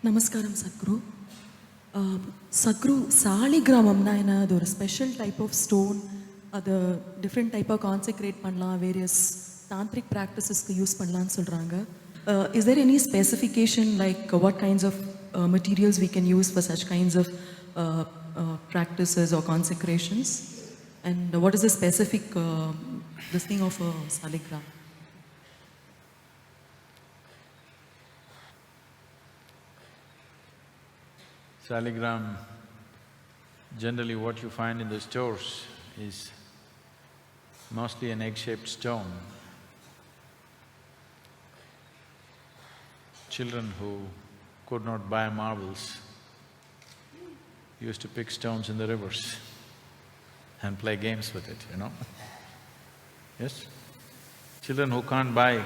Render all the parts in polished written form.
Namaskaram, Sadhguru. Sadhguru, Saligramamna is a special type of stone. The different type of consecrate panla, various tantric practices use panlan solranga. Is there any specification like what kinds of materials we can use for such kinds of practices or consecrations? And what is the specific this thing of a saligram? Saligram, generally what you find in the stores is mostly an egg-shaped stone. Children who could not buy marbles used to pick stones in the rivers and play games with it, you know. Yes? Children who can't buy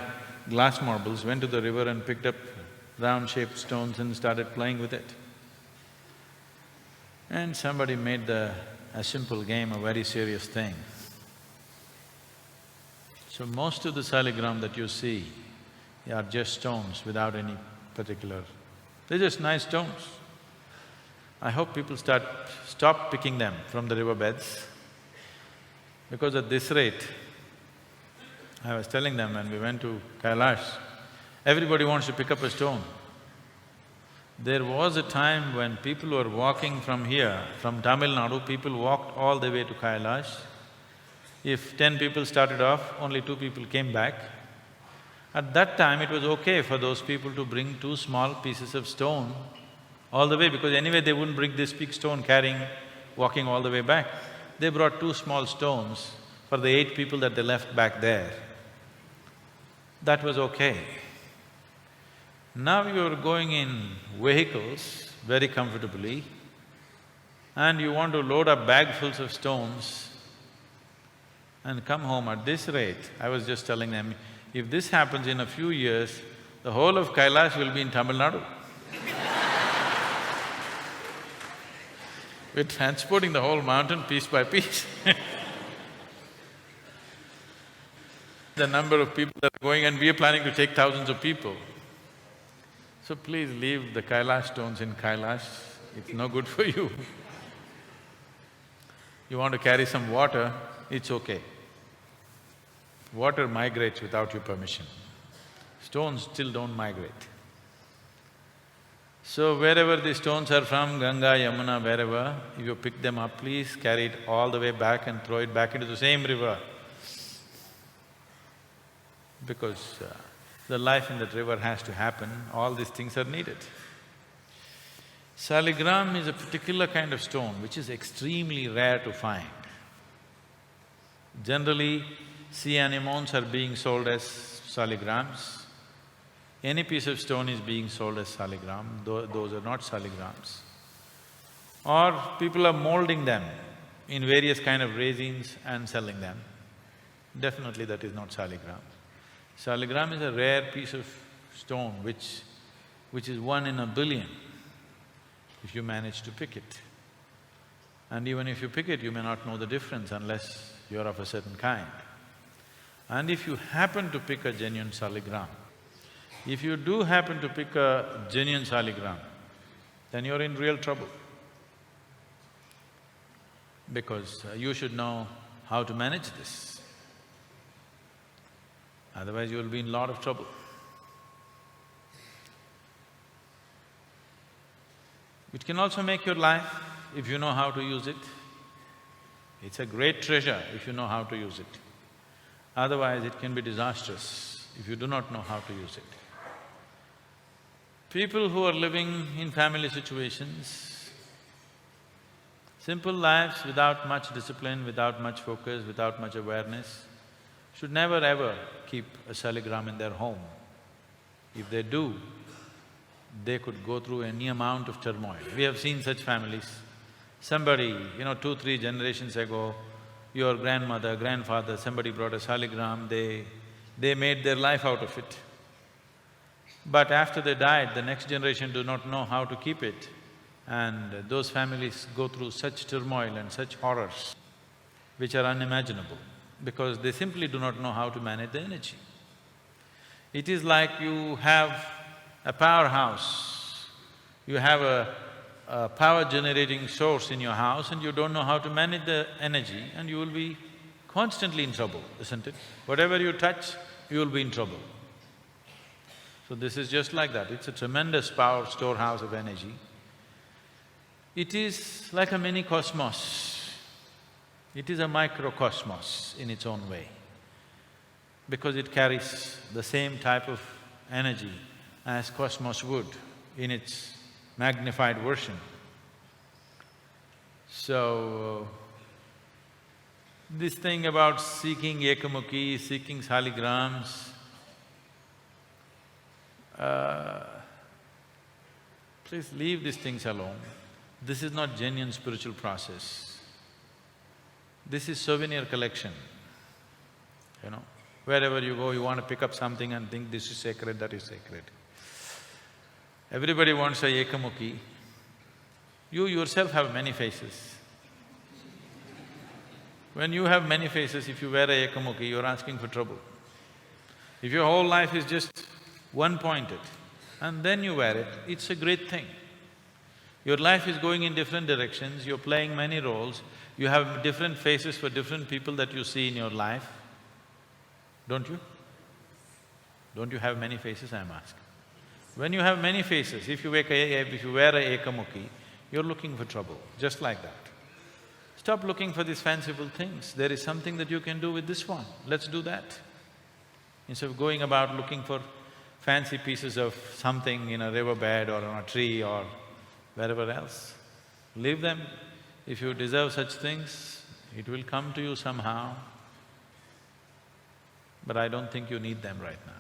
glass marbles went to the river and picked up round-shaped stones and started playing with it. And somebody made a simple game a very serious thing. So most of the saligram that you see are just stones without any particular… they're just nice stones. I hope people stop picking them from the riverbeds, because at this rate, I was telling them when we went to Kailash, everybody wants to pick up a stone. There was a time when people were walking from here, from Tamil Nadu, people walked all the way to Kailash. If 10 people started off, only 2 people came back. At that time, it was okay for those people to bring 2 small pieces of stone all the way, because anyway they wouldn't bring this big stone carrying, walking all the way back. They brought 2 small stones for the 8 people that they left back there. That was okay. Now you're going in vehicles very comfortably and you want to load up bagfuls of stones and come home at this rate. I was just telling them, if this happens in a few years, the whole of Kailash will be in Tamil Nadu. We're transporting the whole mountain piece by piece. The number of people that are going, and we are planning to take thousands of people. So please leave the Kailash stones in Kailash, it's no good for you. You want to carry some water, it's okay. Water migrates without your permission. Stones still don't migrate. So wherever the stones are from, Ganga, Yamuna, wherever, if you pick them up, please carry it all the way back and throw it back into the same river. Because the life in that river has to happen, all these things are needed. Saligram is a particular kind of stone which is extremely rare to find. Generally, sea anemones are being sold as saligrams. Any piece of stone is being sold as saligram, those are not saligrams. Or people are molding them in various kind of resins and selling them. Definitely that is not saligram. Saligram is a rare piece of stone which is 1 in a billion if you manage to pick it. And even if you pick it, you may not know the difference unless you're of a certain kind. And if you happen to pick a genuine saligram, if you do happen to pick a genuine saligram, then you're in real trouble. Because you should know how to manage this. Otherwise you will be in a lot of trouble. It can also make your life if you know how to use it. It's a great treasure if you know how to use it. Otherwise it can be disastrous if you do not know how to use it. People who are living in family situations, simple lives without much discipline, without much focus, without much awareness, should never ever keep a saligram in their home. If they do, they could go through any amount of turmoil. We have seen such families. Somebody, 2, 3 generations ago, your grandmother, grandfather, somebody brought a saligram, they made their life out of it. But after they died, the next generation do not know how to keep it. And those families go through such turmoil and such horrors which are unimaginable, because they simply do not know how to manage the energy. It is like you have a powerhouse You have a power generating source in your house and you don't know how to manage the energy and you will be constantly in trouble, isn't it? Whatever you touch, you will be in trouble. So this is just like that, it's a tremendous power storehouse of energy. It is like a mini cosmos. It is a microcosmos in its own way, because it carries the same type of energy as cosmos would in its magnified version. So, this thing about seeking ekamukhi, seeking saligrams, please leave these things alone. This is not genuine spiritual process. This is souvenir collection, you know. Wherever you go, you want to pick up something and think this is sacred, that is sacred. Everybody wants a ekamukhi. You yourself have many faces. When you have many faces, if you wear a ekamukhi, you're asking for trouble. If your whole life is just one-pointed and then you wear it, it's a great thing. Your life is going in different directions, you're playing many roles, you have different faces for different people that you see in your life, don't you? Don't you have many faces, I'm asking? When you have many faces, if you wear a ekamukhi, you're looking for trouble, just like that. Stop looking for these fanciful things, there is something that you can do with this one, let's do that. Instead of going about looking for fancy pieces of something in a riverbed or on a tree or wherever else, leave them. If you deserve such things, it will come to you somehow. But I don't think you need them right now.